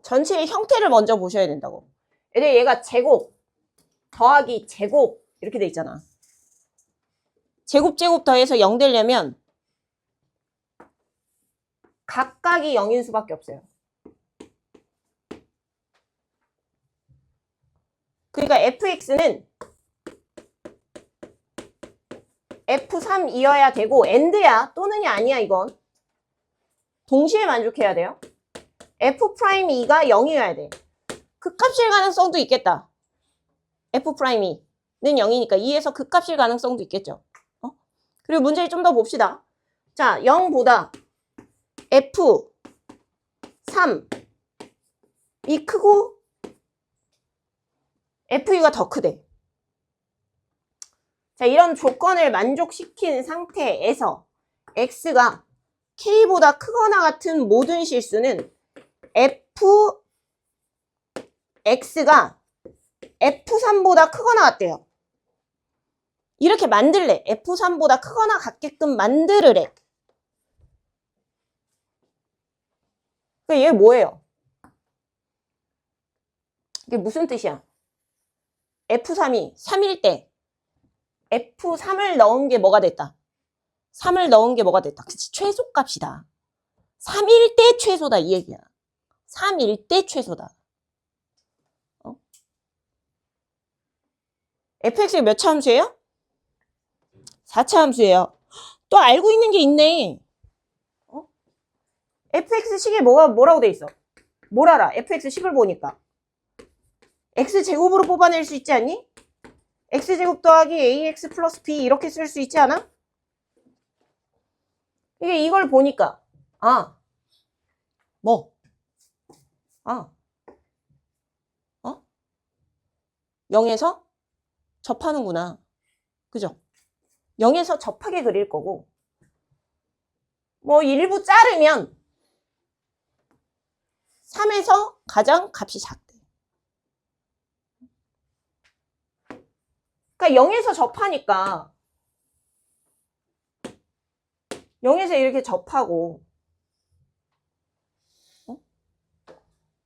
전체의 형태를 먼저 보셔야 된다고. 얘가 제곱 더하기 제곱 이렇게 돼 있잖아. 제곱 더해서 0 되려면 각각이 0인 수밖에 없어요. 그러니까 fx는 f3이어야 되고 and야 또는이 아니야 이건. 동시에 만족해야 돼요. f'E가 0이어야 돼. 극값일 가능성도 있겠다. f'E는 0이니까 2에서 극값일 가능성도 있겠죠. 그리고 문제를 좀 더 봅시다. 자, 0보다 f3이 크고 f가 더 크대. 자, 이런 조건을 만족시킨 상태에서 x가 k보다 크거나 같은 모든 실수는 fx가 f3보다 크거나 같대요. 이렇게 만들래. f3보다 크거나 같게끔 만들으래. 그러니까 얘 뭐예요? 이게 무슨 뜻이야? f3이 3일 때 f3을 넣은 게 뭐가 됐다? 3을 넣은 게 뭐가 됐다? 그치, 최소값이다. 3일 때 최소다 이 얘기야. 3일 때 최소다. fx가 몇 차 함수예요? 4차 함수예요. 또 알고 있는 게 있네. fx식에 뭐라고 돼 있어? 뭘 알아? fx식을 보니까. x제곱으로 뽑아낼 수 있지 않니? x제곱 더하기 ax 플러스 b 이렇게 쓸 수 있지 않아? 이걸 보니까 0에서 접하는구나. 그죠? 0에서 접하게 그릴 거고 일부 자르면 3에서 가장 값이 작대. 그러니까 0에서 접하니까 0에서 이렇게 접하고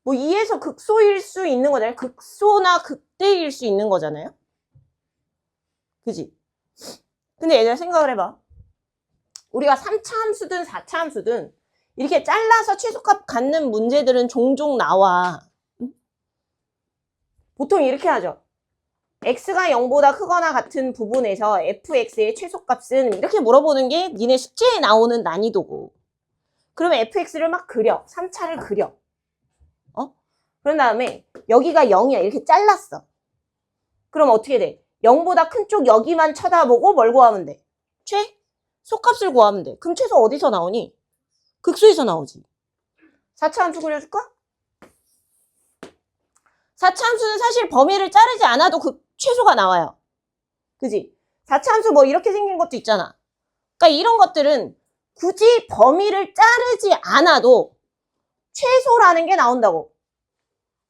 2에서 극소일 수 있는 거잖아요. 극소나 극대일 수 있는 거잖아요. 그지? 근데 얘들아 생각을 해봐. 우리가 3차 함수든 4차 함수든 이렇게 잘라서 최소값 갖는 문제들은 종종 나와. 보통 이렇게 하죠. x가 0보다 크거나 같은 부분에서 fx의 최소값은 이렇게 물어보는 게 니네 숙제에 나오는 난이도고. 그러면 fx를 막 그려. 3차를 그려. 그런 다음에 여기가 0이야. 이렇게 잘랐어. 그럼 어떻게 돼? 0보다 큰 쪽 여기만 쳐다보고 뭘 구하면 돼? 최소값을 구하면 돼. 그럼 최소 어디서 나오니? 극소에서 나오지. 4차 함수 그려줄까? 4차 함수는 사실 범위를 자르지 않아도 최소가 나와요. 그지? 4차 함수 이렇게 생긴 것도 있잖아. 그러니까 이런 것들은 굳이 범위를 자르지 않아도 최소라는 게 나온다고.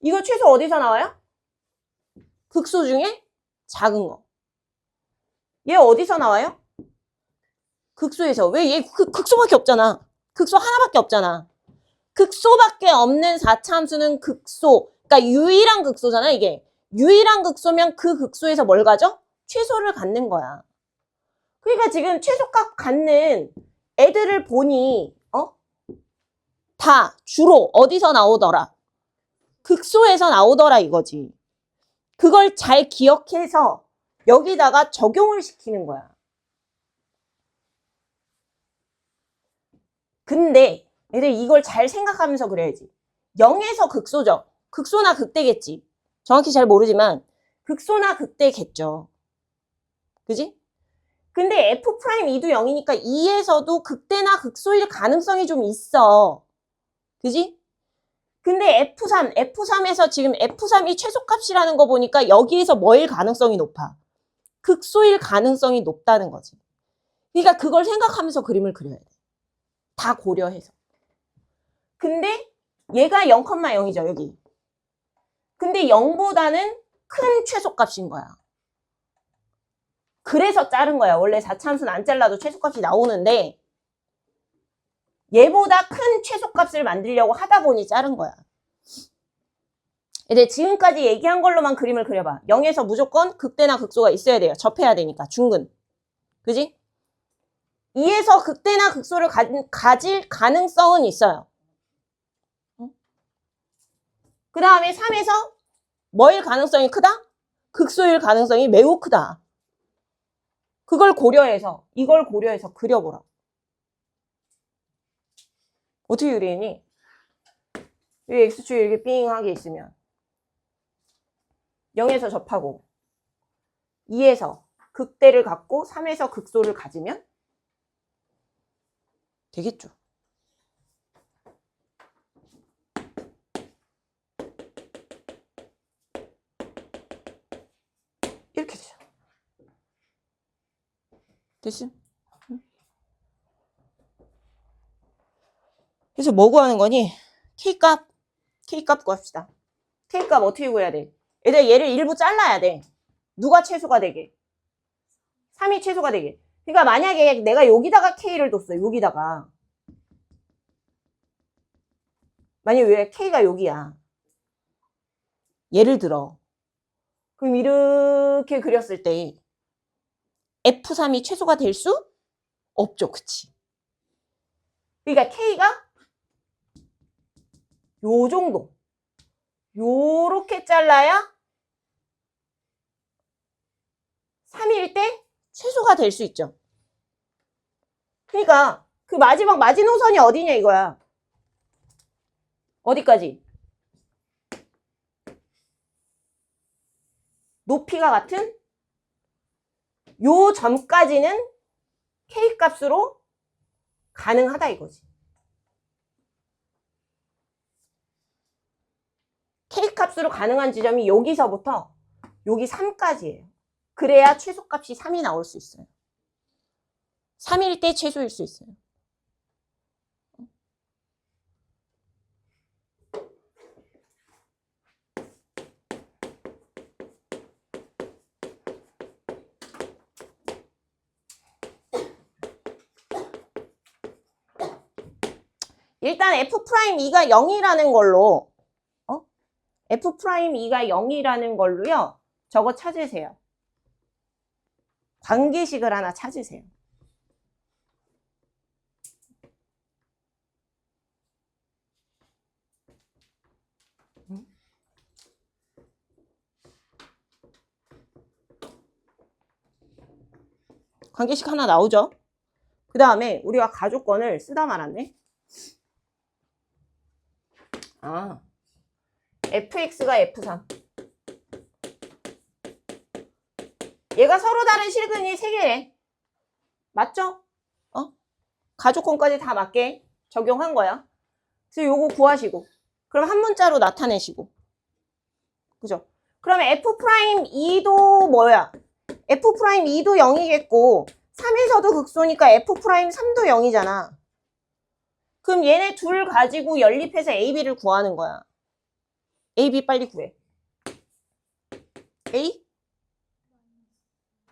이거 최소 어디서 나와요? 극소 중에 작은 거. 얘 어디서 나와요? 극소에서. 왜 얘 극소밖에 없잖아. 극소 하나밖에 없잖아. 극소밖에 없는 4차 함수는 극소. 그러니까 유일한 극소잖아 이게. 유일한 극소면 그 극소에서 뭘 가져? 최소를 갖는 거야. 그러니까 지금 최소값 갖는 애들을 보니 다 주로 어디서 나오더라? 극소에서 나오더라 이거지. 그걸 잘 기억해서 여기다가 적용을 시키는 거야. 근데 애들 이걸 잘 생각하면서 그래야지. 0에서 극소죠. 극소나 극대겠지. 정확히 잘 모르지만 극소나 극대겠죠. 그지? 근데 f'E도 0이니까 2에서도 극대나 극소일 가능성이 좀 있어. 그지? 근데 F3에서 지금 F3이 최소값이라는 거 보니까 여기에서 뭐일 가능성이 높아? 극소일 가능성이 높다는 거지. 그러니까 그걸 생각하면서 그림을 그려야 돼. 다 고려해서. 근데 얘가 0,0이죠, 여기. 근데 0보다는 큰 최소값인 거야. 그래서 자른 거야. 원래 4차 함수는 안 잘라도 최소값이 나오는데 얘보다 큰 최소값을 만들려고 하다 보니 자른 거야. 얘들 지금까지 얘기한 걸로만 그림을 그려봐. 0에서 무조건 극대나 극소가 있어야 돼요. 접해야 되니까. 중근. 그지? 2에서 극대나 극소를 가질 가능성은 있어요. 그 다음에 3에서 뭐일 가능성이 크다? 극소일 가능성이 매우 크다. 그걸 고려해서, 이걸 고려해서 그려보라고. 어떻게 그리니? 여기 X축이 이렇게 삥하게 있으면 0에서 접하고 2에서 극대를 갖고 3에서 극소를 가지면 되겠죠. 이렇게 되죠. 됐어? 그래서 뭐 구하는 거니? K값 구합시다. K값 어떻게 구해야 돼? 얘를 일부 잘라야 돼. 누가 최소가 되게? 3이 최소가 되게. 그러니까 만약에 내가 여기다가 K를 뒀어. 여기다가. 만약에 왜 K가 여기야. 예를 들어. 그럼 이렇게 그렸을 때 F3이 최소가 될 수 없죠. 그치? 그러니까 K가 요 정도. 요렇게 잘라야 3일 때 최소가 될 수 있죠. 그러니까 그 마지막 마지노선이 어디냐 이거야. 어디까지? 높이가 같은 요 점까지는 K값으로 가능하다 이거지. K값으로 가능한 지점이 여기서부터 여기 3까지예요. 그래야 최소값이 3이 나올 수 있어요. 3일 때 최소일 수 있어요. 일단 F'2가 0이라는 걸로 F'2가 0이라는 걸로요. 저거 찾으세요. 관계식을 하나 찾으세요. 관계식 하나 나오죠? 그 다음에 우리가 가족권을 쓰다 말았네. fx가 f3. 얘가 서로 다른 실근이 3개래. 맞죠? 가족권까지 다 맞게 적용한 거야. 그래서 요거 구하시고. 그럼 한 문자로 나타내시고. 그죠? 그러면 F'2도 뭐야? F'2도 0이겠고 3에서도 극소니까 F'3도 0이잖아. 그럼 얘네 둘 가지고 연립해서 AB를 구하는 거야. AB 빨리 구해. A?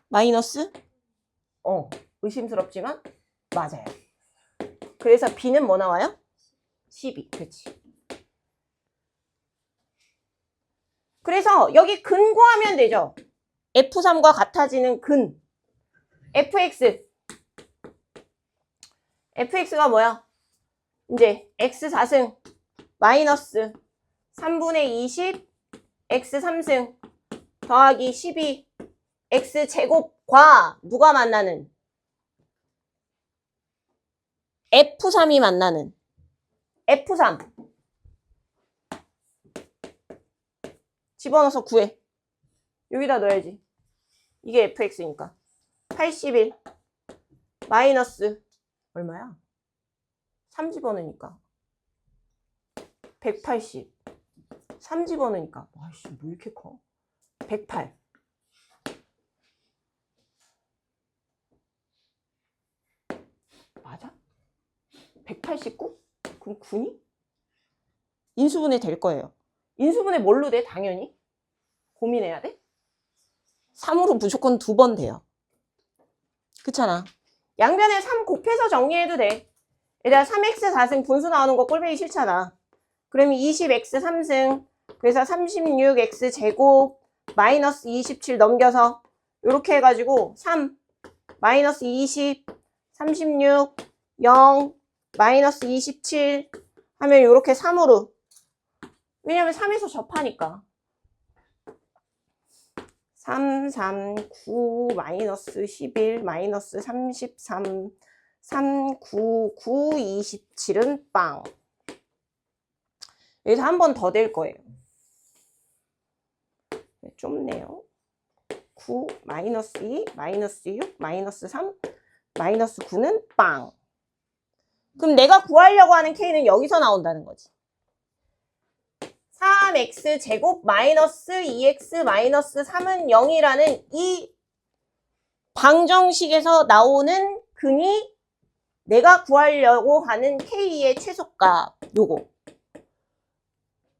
마이너스? 의심스럽지만 맞아요. 그래서 B는 뭐 나와요? 12. 그렇지. 그래서 여기 근 구하면 되죠. F3과 같아지는 근. fx가 뭐야? 이제 x4승 마이너스 3분의 20 x3승 더하기 12 x제곱과 누가 만나는? F3이 만나는 F3 집어넣어서 구해. 여기다 넣어야지. 이게 fx니까 81 마이너스 얼마야? 3 집어넣으니까 180 3 집어넣으니까 아이씨 뭐 이렇게 커? 108 맞아? 189? 그럼 9니? 인수분해 될 거예요. 인수분해 뭘로 돼? 당연히 고민해야 돼? 3으로 무조건 2번 돼요. 그렇잖아. 양변에 3 곱해서 정리해도 돼. 얘들아 3x4승 분수 나오는 거 꼴보기 싫잖아. 그러면 20x3승 그래서 36x 제곱 마이너스 27 넘겨서 이렇게 해가지고 3 마이너스 20 36 0 마이너스 27 하면 이렇게 3으로, 왜냐면 3에서 접하니까 3 3 9 마이너스 11 마이너스 33 3 9 9 27은 빵. 여기서 한 번 더 될 거예요. 좁네요. 9 마이너스 2 마이너스 6 마이너스 3 마이너스 9는 빵. 그럼 내가 구하려고 하는 k는 여기서 나온다는 거지. 3x 제곱 마이너스 2x 마이너스 3은 0이라는 이 방정식에서 나오는 근이 내가 구하려고 하는 k의 최소값, 요거.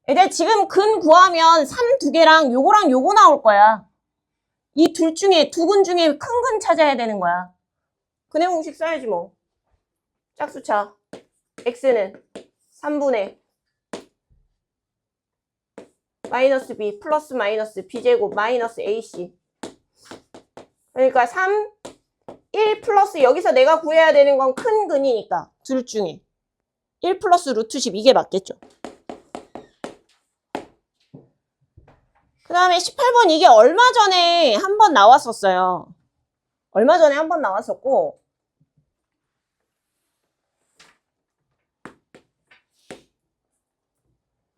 얘들 지금 근 구하면 3 두 개랑 요거 나올 거야. 이 둘 중에, 두 근 중에 큰 근 찾아야 되는 거야. 근해 공식 써야지 뭐. 짝수차. x는 3분의 마이너스 b 플러스 마이너스 b제곱 마이너스 ac. 그러니까 3, 1 플러스 여기서 내가 구해야 되는 건 큰 근이니까 둘 중에 1 플러스 루트 10 이게 맞겠죠. 그 다음에 18번 이게 얼마 전에 한 번 나왔었어요. 얼마 전에 한 번 나왔었고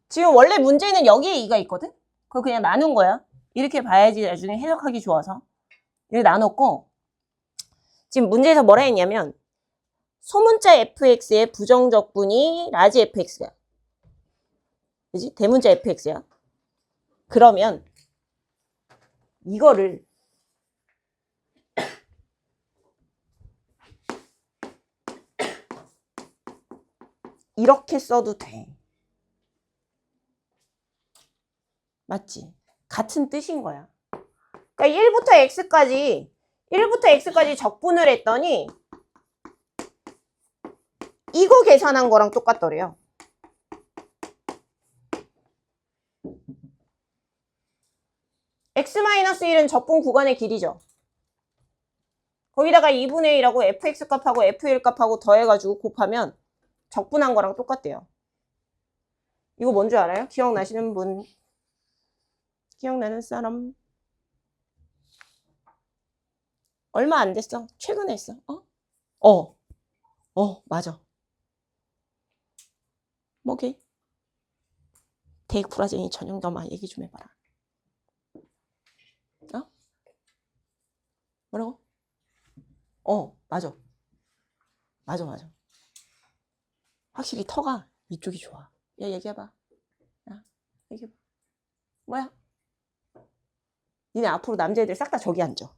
지금 원래 문제는 여기에 2가 있거든? 그걸 그냥 나눈 거야. 이렇게 봐야지 나중에 해석하기 좋아서. 이렇게 나눴고 지금 문제에서 뭐라 했냐면 소문자 fx의 부정적분이 라지 fx야. 그지? 대문자 fx야. 그러면 이거를 이렇게 써도 돼. 맞지? 같은 뜻인 거야. 그러니까 1부터 x까지 적분을 했더니 이거 계산한 거랑 똑같더래요. x-1은 적분 구간의 길이죠. 거기다가 2분의 1하고 fx 값하고 f1 값하고 더해가지고 곱하면 적분한 거랑 똑같대요. 이거 뭔 줄 알아요? 기억나시는 분? 기억나는 사람? 얼마 안 됐어. 최근에 했어. 맞아. 뭐게? 대익불화쟁이 전용점아 얘기 좀 해봐라. 뭐라고? 맞아. 맞아. 확실히 터가 이쪽이 좋아. 야, 얘기해봐. 야, 얘기해봐. 뭐야? 니네 앞으로 남자애들 싹 다 저기 앉아.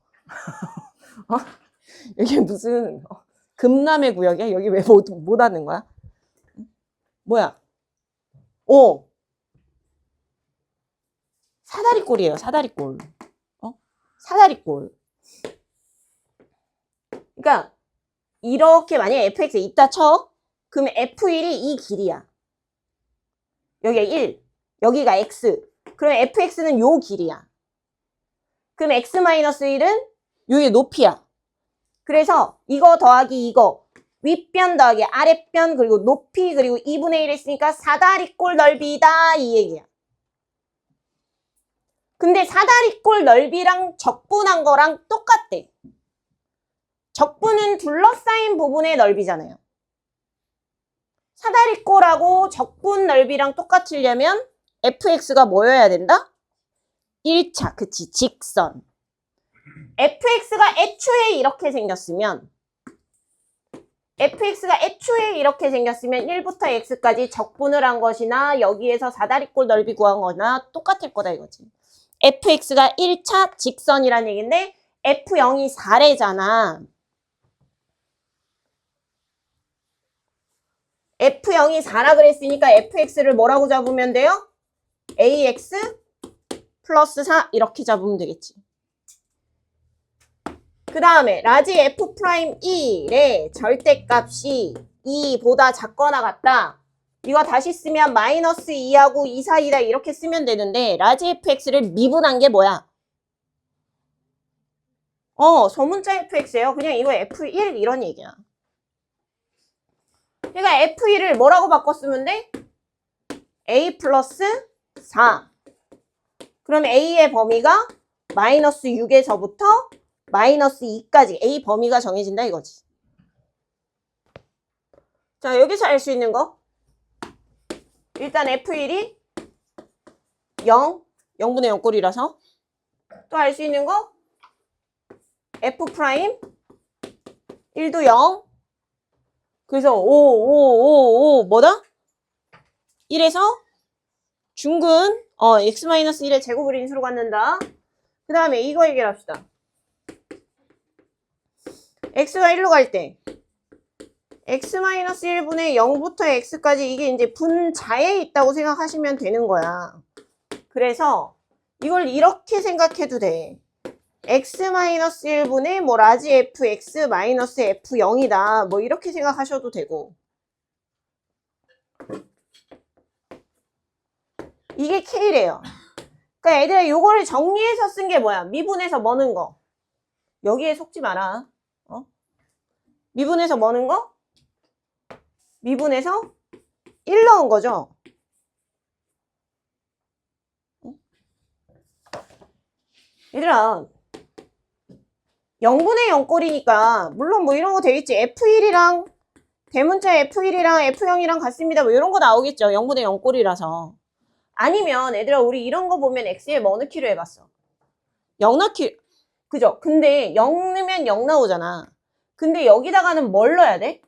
여기 무슨 금남의 구역이야? 여기 왜 못 하는 거야? 뭐야? 사다리꼴이에요. 사다리꼴. 사다리꼴. 그러니까 이렇게 만약에 fx에 있다 쳐. 그럼 f1이 이 길이야. 여기가 1. 여기가 x. 그럼 fx는 요 길이야. 그럼 x-1은 요게 높이야. 그래서 이거 더하기 이거. 윗변 더하기 아랫변 그리고 높이 그리고 2분의 1 했으니까 사다리꼴 넓이다 이 얘기야. 근데 사다리꼴 넓이랑 적분한 거랑 똑같대. 적분은 둘러싸인 부분의 넓이잖아요. 사다리꼴하고 적분 넓이랑 똑같으려면 fx가 뭐여야 된다? 1차, 그치, 직선. fx가 애초에 이렇게 생겼으면 1부터 x까지 적분을 한 것이나 여기에서 사다리꼴 넓이 구한 거나 똑같을 거다 이거지. fx가 1차 직선이란 얘기인데 f0이 4래잖아. f0이 4라 그랬으니까 fx를 뭐라고 잡으면 돼요? ax 플러스 4 이렇게 잡으면 되겠지. 그 다음에 라지 f'1의 절대값이 2보다 작거나 같다. 이거 다시 쓰면 마이너스 2하고 2 사이다 이렇게 쓰면 되는데 라지 fx를 미분한 게 뭐야? 소문자 fx예요. 그냥 이거 f1 이런 얘기야. 그러니까 f1을 뭐라고 바꿨으면 돼? a 플러스 4. 그럼 a의 범위가 마이너스 6에서부터 마이너스 2까지 a 범위가 정해진다 이거지. 자, 여기서 알 수 있는 거. 일단 F1이 0, 0분의 0꼴이라서. 또 알 수 있는 거. F 프라임 1도 0. 그래서 5, 뭐다? 1에서 중근, x-1의 제곱을 인수로 갖는다. 그 다음에 이거 해결합시다. x가 1로 갈 때 x-1분의 0부터 x까지 이게 이제 분자에 있다고 생각하시면 되는 거야. 그래서 이걸 이렇게 생각해도 돼. x-1분의 뭐 라지 fx 마이너스 f0이다. 뭐 이렇게 생각하셔도 되고. 이게 K래요. 그러니까 애들아 요거를 정리해서 쓴 게 뭐야? 미분해서 뭐는 거. 여기에 속지 마라. 미분해서 뭐는 거? 미분해서 1 넣은 거죠. 얘들아 0분의 0꼴이니까 물론 뭐 이런 거 되겠지. F1이랑 대문자 F1이랑 F0이랑 같습니다. 뭐 이런 거 나오겠죠. 0분의 0꼴이라서. 아니면 얘들아 우리 이런 거 보면 X에 뭐 넣기로 해봤어? 0 넣기. 그죠? 근데 0 넣으면 0 나오잖아. 근데 여기다가는 뭘 넣어야 돼?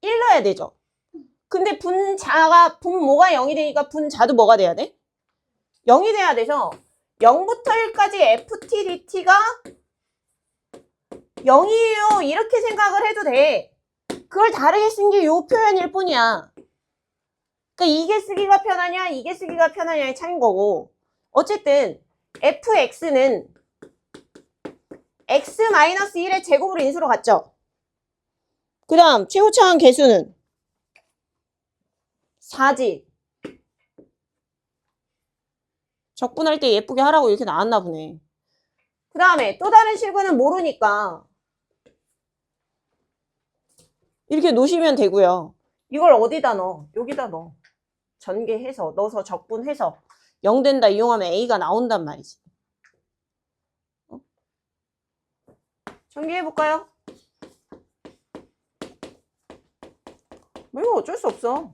1 넣어야 되죠. 근데 분모가 0이 되니까 분자도 뭐가 돼야 돼? 0이 돼야 돼서 0부터 1까지 FTDT가 0이에요. 이렇게 생각을 해도 돼. 그걸 다르게 쓴 게 요 표현일 뿐이야. 그러니까 이게 쓰기가 편하냐, 이게 쓰기가 편하냐의 차이인 거고. 어쨌든 fx는 x-1의 제곱으로 인수로 갔죠. 그 다음 최고차항 개수는 4지. 적분할 때 예쁘게 하라고 이렇게 나왔나 보네. 그 다음에 또 다른 실근은 모르니까 이렇게 놓으시면 되고요. 이걸 어디다 넣어? 여기다 넣어. 전개해서 넣어서 적분해서 0 된다 이용하면 A가 나온단 말이지. 전개해볼까요? 뭐 이거 어쩔 수 없어.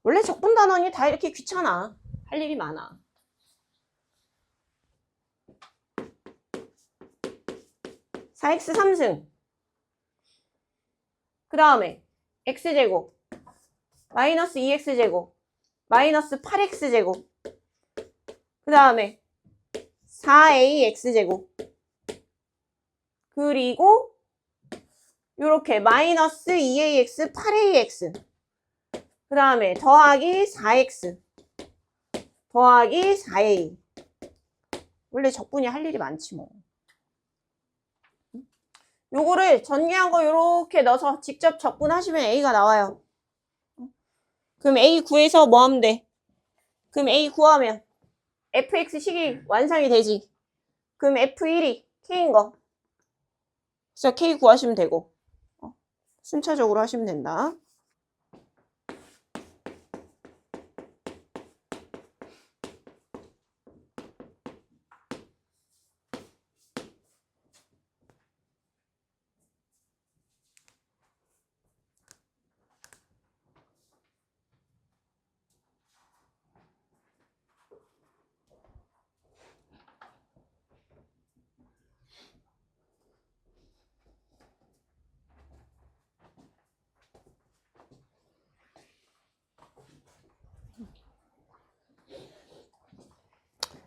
원래 적분 단원이 다 이렇게 귀찮아. 할 일이 많아. (4x) 3승. 그 다음에 x제곱 마이너스 2x제곱 마이너스 8x제곱 그 다음에 4ax제곱 그리고 요렇게 마이너스 2ax 8ax 그 다음에 더하기 4x 더하기 4a. 원래 적분이 할 일이 많지 뭐. 요거를 전개한 거 요렇게 넣어서 직접 적분하시면 A가 나와요. 그럼 A 구해서 뭐 하면 돼? 그럼 A 구하면 fx식이 완성이 되지. 그럼 F1이 K인 거. 그래서 K 구하시면 되고. 순차적으로 하시면 된다.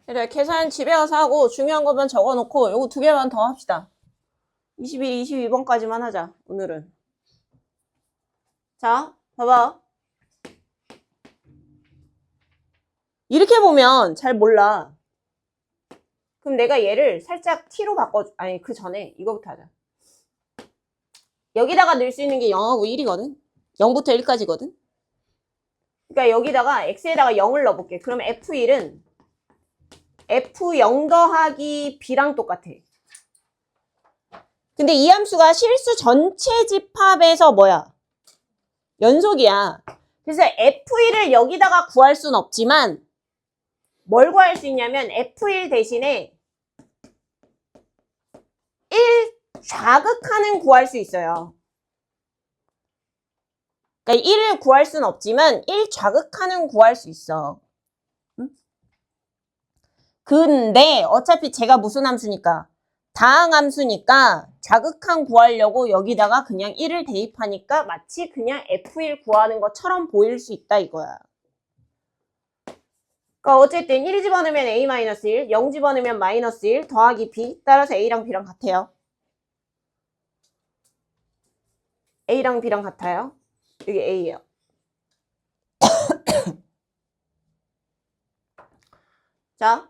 그래, 계산 집에 가서 하고 중요한 것만 적어놓고 요거 2개만 더 합시다. 21, 22번까지만 하자, 오늘은. 자, 봐봐. 이렇게 보면 잘 몰라. 그럼 내가 얘를 살짝 t로 아니 그 전에 이거부터 하자. 여기다가 넣을 수 있는 게 0하고 1이거든. 0부터 1까지거든. 그러니까 여기다가 x에다가 0을 넣어볼게. 그럼 f1은 f0 더하기 b랑 똑같아. 근데 이 함수가 실수 전체 집합에서 뭐야? 연속이야. 그래서 f1을 여기다가 구할 순 없지만 뭘 구할 수 있냐면 f1 대신에 1 좌극하는 구할 수 있어요. 그러니까 1을 구할 순 없지만 1 좌극하는 구할 수 있어. 응? 근데 어차피 제가 무슨 함수니까? 다항함수니까 좌극한 구하려고 여기다가 그냥 1을 대입하니까 마치 그냥 f1 구하는 것처럼 보일 수 있다 이거야. 그러니까 어쨌든 1 집어넣으면 a-1, 0 집어넣으면 -1 더하기 b. 따라서 a랑 b랑 같아요. a랑 b랑 같아요. 여기 a예요. 자,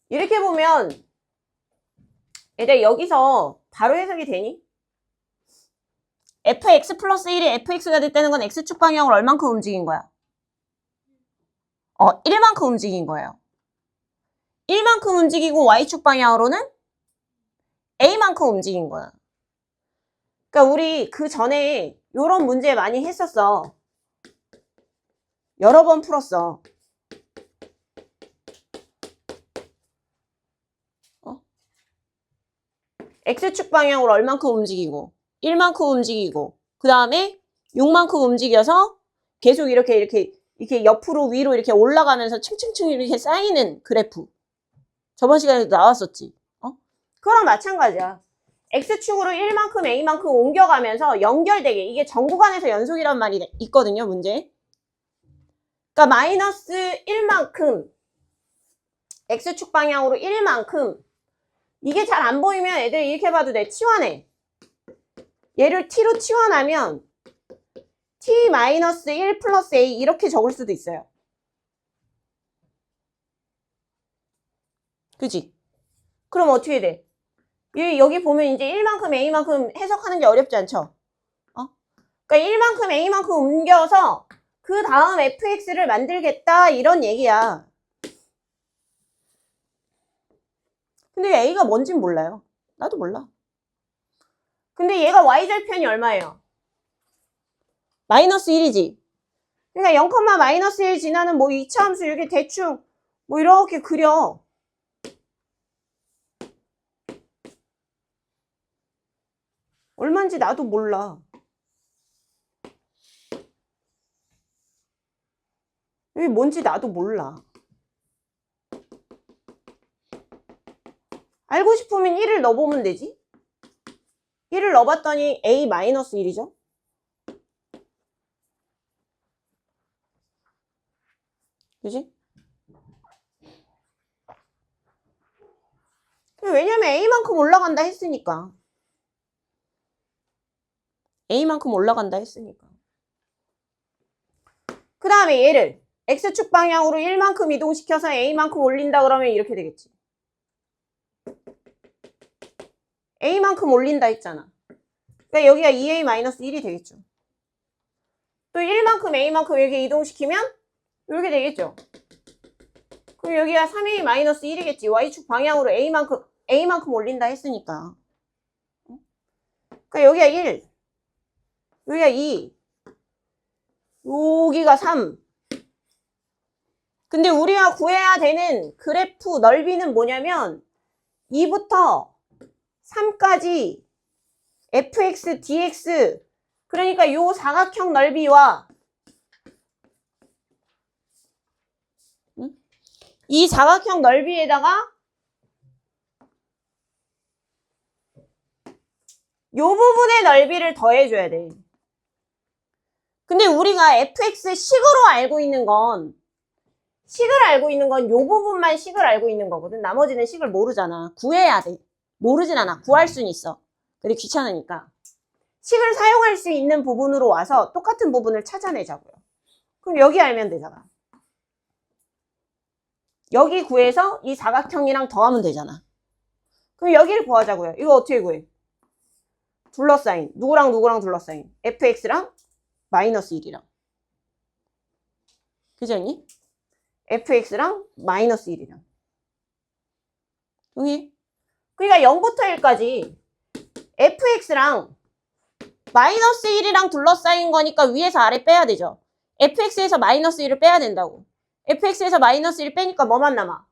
이렇게 보면 얘들 여기서 바로 해석이 되니? fx 플러스 1이 fx가 됐다는 건 x축 방향으로 얼만큼 움직인 거야? 1만큼 움직인 거예요. 1만큼 움직이고 y축 방향으로는 a만큼 움직인 거야. 그러니까 우리 그 전에 이런 문제 많이 했었어. 여러 번 풀었어. x축 방향으로 얼만큼 움직이고 1만큼 움직이고 그 다음에 6만큼 움직여서 계속 이렇게 옆으로 위로 이렇게 올라가면서 층층층 이렇게 쌓이는 그래프. 저번 시간에도 나왔었지. 그거랑 마찬가지야. x축으로 1만큼 a만큼 옮겨가면서 연결되게, 이게 정 구간에서 연속이란 말이 있거든요, 문제. 그러니까 마이너스 1만큼 x축 방향으로 1만큼, 이게 잘 안 보이면 애들 이렇게 봐도 돼. 치환해. 얘를 t로 치환하면 t-1 플러스 a 이렇게 적을 수도 있어요. 그지? 그럼 어떻게 돼? 여기 보면 이제 1만큼 a만큼 해석하는 게 어렵지 않죠? 그러니까 1만큼 a만큼 옮겨서 그 다음 fx를 만들겠다 이런 얘기야. 근데 a가 뭔진 몰라요. 나도 몰라. 근데 얘가 y절편이 얼마예요? 마이너스 1이지. 그러니까 0, 마이너스 1 지나는 뭐 이차함수 이렇게 대충 뭐 이렇게 그려. 얼마인지 나도 몰라. 이게 뭔지 나도 몰라. 알고 싶으면 1을 넣어보면 되지. 1을 넣어봤더니 a-1이죠. 그지? 왜냐면 a만큼 올라간다 했으니까. a만큼 올라간다 했으니까. 그 다음에 얘를 x축 방향으로 1만큼 이동시켜서 a만큼 올린다 그러면 이렇게 되겠지. a만큼 올린다 했잖아. 그러니까 여기가 2a-1이 되겠죠. 또 1만큼 a만큼 이렇게 이동시키면 이렇게 되겠죠. 그럼 여기가 3a-1이겠지. y축 방향으로 a만큼 올린다 했으니까. 그러니까 여기가 1, 여기가 2, 여기가 3. 근데 우리가 구해야 되는 그래프 넓이는 뭐냐면 2부터 3까지 fx, dx, 그러니까 요 사각형 넓이와 이 사각형 넓이에다가 요 부분의 넓이를 더해줘야 돼. 근데 우리가 fx 식으로 알고 있는 건 요 부분만 식을 알고 있는 거거든. 나머지는 식을 모르잖아. 구해야 돼. 모르진 않아. 구할 수는 있어. 근데 귀찮으니까. 식을 사용할 수 있는 부분으로 와서 똑같은 부분을 찾아내자고요. 그럼 여기 알면 되잖아. 여기 구해서 이 사각형이랑 더하면 되잖아. 그럼 여기를 구하자고요. 이거 어떻게 구해? 둘러싸인. 누구랑 누구랑 둘러싸인? fx랑 마이너스 1이랑. 그죠, 언니? fx랑 마이너스 1이랑. 동의해? 그러니까 0부터 1까지 fx랑 마이너스 1이랑 둘러싸인 거니까 위에서 아래 빼야 되죠. fx에서 마이너스 1을 빼야 된다고. fx에서 마이너스 1 빼니까 뭐만 남아?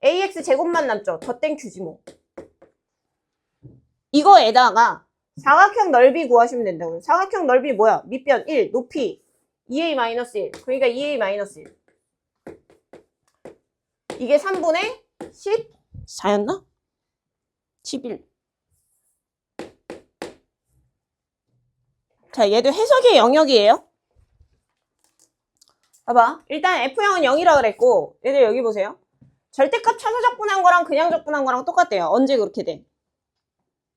ax 제곱만 남죠. 덧땡 큐지 뭐. 이거에다가 사각형 넓이 구하시면 된다고요. 사각형 넓이 뭐야? 밑변 1, 높이 2a-1. 그러니까 2a-1. 이게 3분의 14였나? 11. 자, 얘도 해석의 영역이에요. 봐봐. 일단 F형은 0이라 그랬고, 얘들 여기 보세요. 절대값 쳐서 적분한 거랑 그냥 적분한 거랑 똑같대요. 언제 그렇게 돼?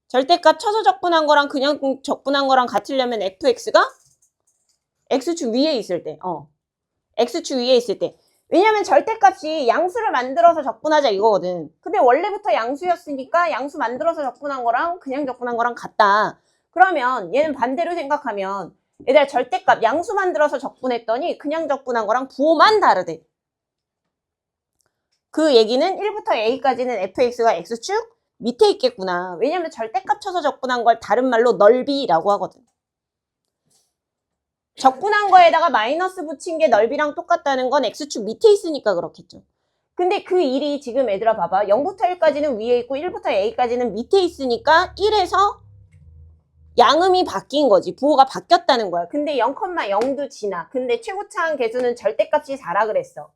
절대값 쳐서 적분한 거랑 그냥 적분한 거랑 같으려면 fx가 x축 위에 있을 때. x축 위에 있을 때. 왜냐면 절대값이 양수를 만들어서 적분하자 이거거든. 근데 원래부터 양수였으니까 양수 만들어서 적분한 거랑 그냥 적분한 거랑 같다. 그러면 얘는 반대로 생각하면 얘들아 절대값 양수 만들어서 적분했더니 그냥 적분한 거랑 부호만 다르대. 그 얘기는 1부터 a까지는 fx가 x축 밑에 있겠구나. 왜냐면 절대값 쳐서 적분한 걸 다른 말로 넓이라고 하거든. 적분한 거에다가 마이너스 붙인 게 넓이랑 똑같다는 건 x축 밑에 있으니까 그렇겠죠. 근데 그 일이 지금 얘들아 봐봐. 0부터 1까지는 위에 있고 1부터 a까지는 밑에 있으니까 1에서 양음이 바뀐 거지. 부호가 바뀌었다는 거야. 근데 0,0도 지나. 근데 최고차항 계수는 절대값이 4라 그랬어.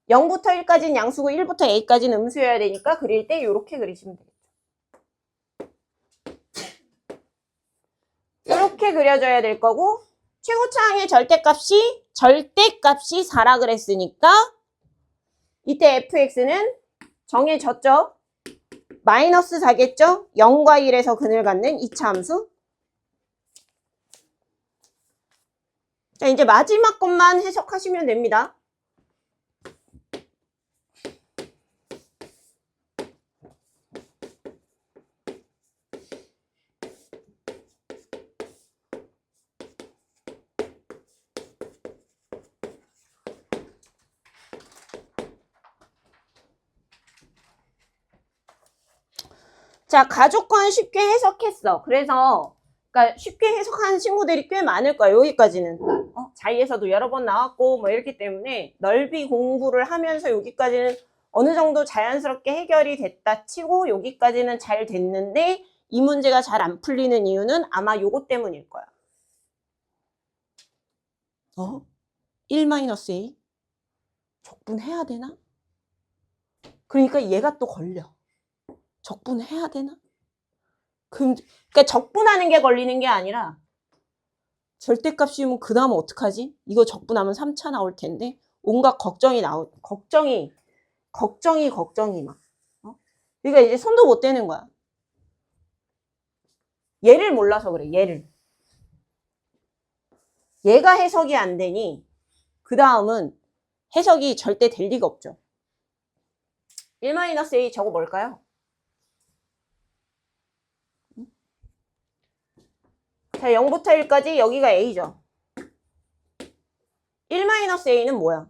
0부터 1까지는 양수고 1부터 a까지는 음수여야 되니까 그릴 때 이렇게 그리시면 되겠죠. 이렇게 그려줘야 될 거고 최고차항의 절대값이 4라 그랬으니까 이때 fx는 정해졌죠. 마이너스 4겠죠. 0과 1에서 근을 갖는 2차 함수. 자, 이제 마지막 것만 해석하시면 됩니다. 자, 가족권 쉽게 해석했어. 그래서 그러니까 쉽게 해석하는 친구들이 꽤 많을 거야. 여기까지는. 자리에서도 여러 번 나왔고 뭐 이렇기 때문에 넓이 공부를 하면서 여기까지는 어느 정도 자연스럽게 해결이 됐다 치고 여기까지는 잘 됐는데 이 문제가 잘 안 풀리는 이유는 아마 요거 때문일 거야. 1-a? 적분해야 되나? 그러니까 얘가 또 걸려. 적분해야 되나? 그러니까 적분하는 게 걸리는 게 아니라 절대값이면 그 다음 어떡하지? 이거 적분하면 3차 나올 텐데 온갖 걱정이 걱정이 막. 그러니까 이제 손도 못 대는 거야. 얘를 몰라서 그래. 얘가 해석이 안 되니 그 다음은 해석이 절대 될 리가 없죠. 1-a 저거 뭘까요? 자, 0부터 1까지 여기가 a죠. 1-a는 뭐야?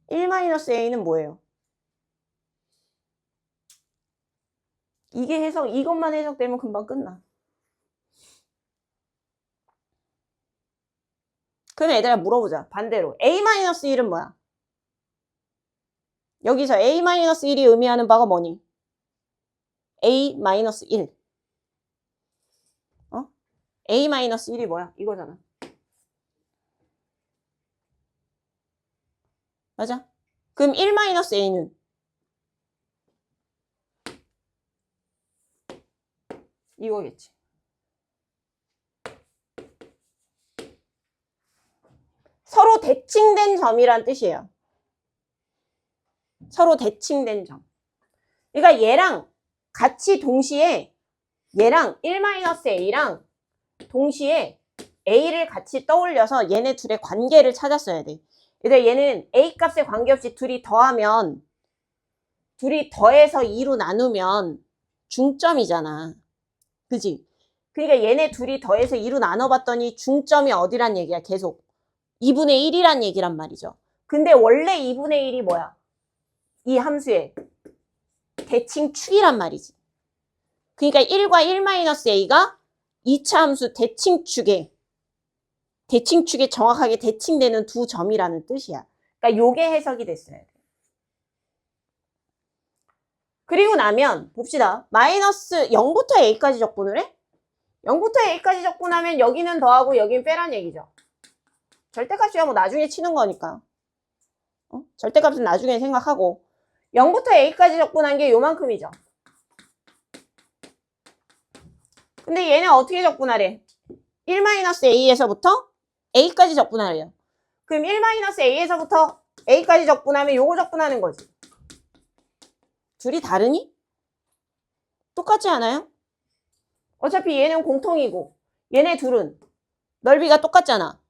1-a는 뭐예요? 이것만 해석되면 금방 끝나. 그럼 얘들아 물어보자. 반대로. a-1은 뭐야? 여기서 a-1이 의미하는 바가 뭐니? a-1. a-1이 뭐야? 이거잖아. 맞아? 그럼 1-a는? 이거겠지. 서로 대칭된 점이란 뜻이에요. 서로 대칭된 점. 그러니까 얘랑 같이 동시에 얘랑 1-a랑 동시에 a를 같이 떠올려서 얘네 둘의 관계를 찾았어야 돼. 얘는 a 값에 관계없이 둘이 더해서 2로 나누면 중점이잖아. 그지? 그러니까 얘네 둘이 더해서 2로 나눠봤더니 중점이 어디란 얘기야, 계속. 2분의 1이란 얘기란 말이죠. 근데 원래 2분의 1이 뭐야? 이 함수의 대칭축이란 말이지. 그러니까 1과 1-a가 2차 함수 대칭축에 정확하게 대칭되는 두 점이라는 뜻이야. 그러니까 요게 해석이 됐어야 돼. 그리고 나면 봅시다. 마이너스 0부터 a까지 적분을 해? 0부터 a까지 적분하면 여기는 더하고 여긴 빼란 얘기죠. 절대값이야 뭐 나중에 치는 거니까. 절대값은 나중에 생각하고 0부터 a까지 적분한 게 요만큼이죠. 근데 얘는 어떻게 적분하래? 1-a에서부터 a까지 적분하래요. 그럼 1-a에서부터 a까지 적분하면 요거 적분하는 거지. 둘이 다르니? 똑같지 않아요? 어차피 얘는 공통이고 얘네 둘은 넓이가 똑같잖아.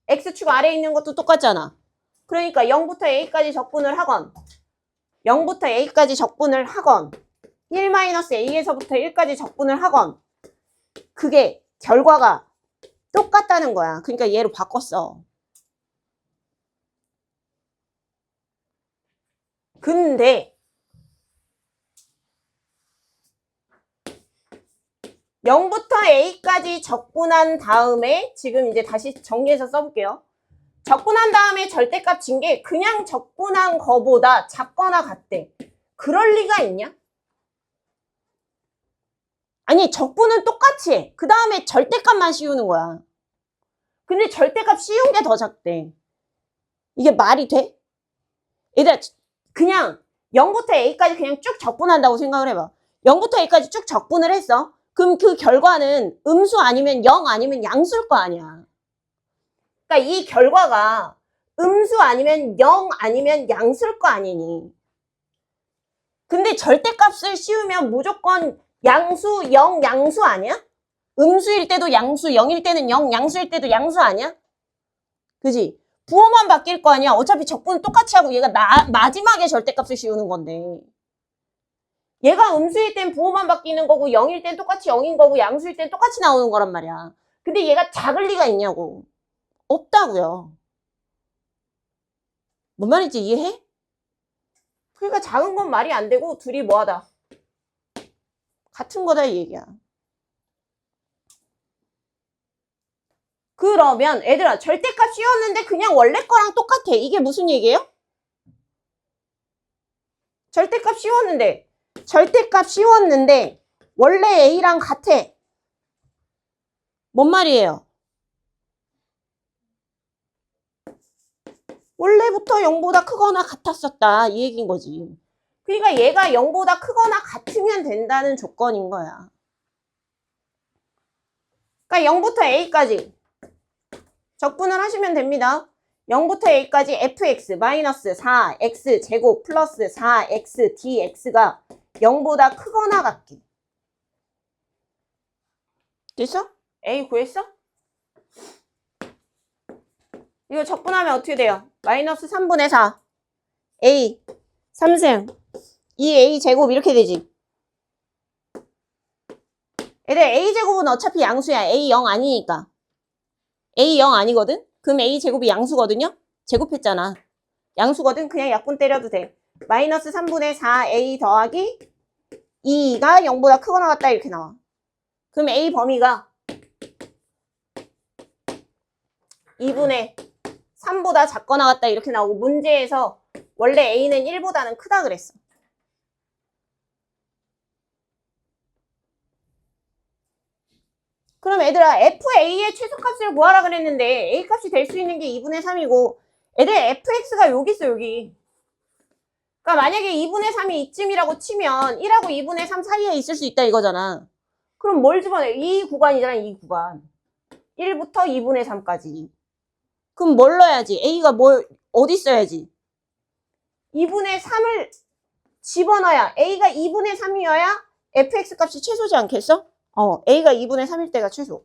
x축 아래에 있는 것도 똑같잖아. 그러니까 0부터 a까지 적분을 하건 0부터 a까지 적분을 하건 1-a에서부터 1까지 적분을 하건 그게 결과가 똑같다는 거야. 그러니까 얘로 바꿨어. 근데 0부터 a까지 적분한 다음에 지금 이제 다시 정리해서 써볼게요. 적분한 다음에 절대값 진 게 그냥 적분한 거보다 작거나 같대. 그럴 리가 있냐? 아니 적분은 똑같이 해. 그 다음에 절대값만 씌우는 거야. 근데 절대값 씌운 게 더 작대. 이게 말이 돼? 얘들아 그냥 0부터 a까지 그냥 쭉 적분한다고 생각을 해봐. 0부터 a까지 쭉 적분을 했어. 그럼 그 결과는 음수 아니면 0 아니면 양수일 거 아니야. 그러니까 이 결과가 음수 아니면 0 아니면 양수일 거 아니니. 근데 절대값을 씌우면 무조건 양수, 0, 양수 아니야? 음수일 때도 양수, 0일 때는 0, 양수일 때도 양수 아니야? 그지? 부호만 바뀔 거 아니야. 어차피 적분은 똑같이 하고 얘가 마지막에 절대값을 씌우는 건데. 얘가 음수일 땐 부호만 바뀌는 거고 0일 땐 똑같이 0인 거고 양수일 땐 똑같이 나오는 거란 말이야. 근데 얘가 작을 리가 있냐고. 없다고요. 뭔 말인지 이해해? 그러니까 작은 건 말이 안 되고 둘이 뭐하다. 같은 거다 이 얘기야. 그러면 애들아 절대값 씌웠는데 그냥 원래 거랑 똑같아. 이게 무슨 얘기예요? 절대값 씌웠는데 원래 A랑 같아. 뭔 말이에요? 원래부터 0보다 크거나 같았었다. 이 얘기인 거지. 그러니까 얘가 0보다 크거나 같으면 된다는 조건인 거야. 그러니까 0부터 A까지 적분을 하시면 됩니다. 0부터 A까지 fx 마이너스 4x 제곱 플러스 4x dx가 0보다 크거나 같기. 됐어? A 구했어? 이거 적분하면 어떻게 돼요? 마이너스 3분의 4 A 3승 2A 제곱 이렇게 되지. 얘들 A 제곱은 어차피 양수야. A 0 아니니까. A 0 아니거든? 그럼 A 제곱이 양수거든요? 제곱했잖아. 양수거든? 그냥 약분 때려도 돼. 마이너스 3분의 4A 더하기 2가 0보다 크거나 같다 이렇게 나와. 그럼 A 범위가 2분의 3보다 작거나 같다 이렇게 나오고 문제에서 원래 A는 1보다는 크다 그랬어. 그럼 얘들아 FA의 최소값을 구하라 그랬는데 A값이 될 수 있는 게 2분의 3이고 애들 FX가 여기 있어 여기. 그러니까 만약에 2분의 3이 이쯤이라고 치면 1하고 2분의 3 사이에 있을 수 있다 이거잖아. 그럼 뭘 집어내? 이 구간이잖아 이 구간. 1부터 2분의 3까지. 그럼 뭘 넣어야지? A가 어디 있어야지? 2분의 3을 집어넣어야 A가 2분의 3이어야 fx 값이 최소지 않겠어? A가 2분의 3일 때가 최소.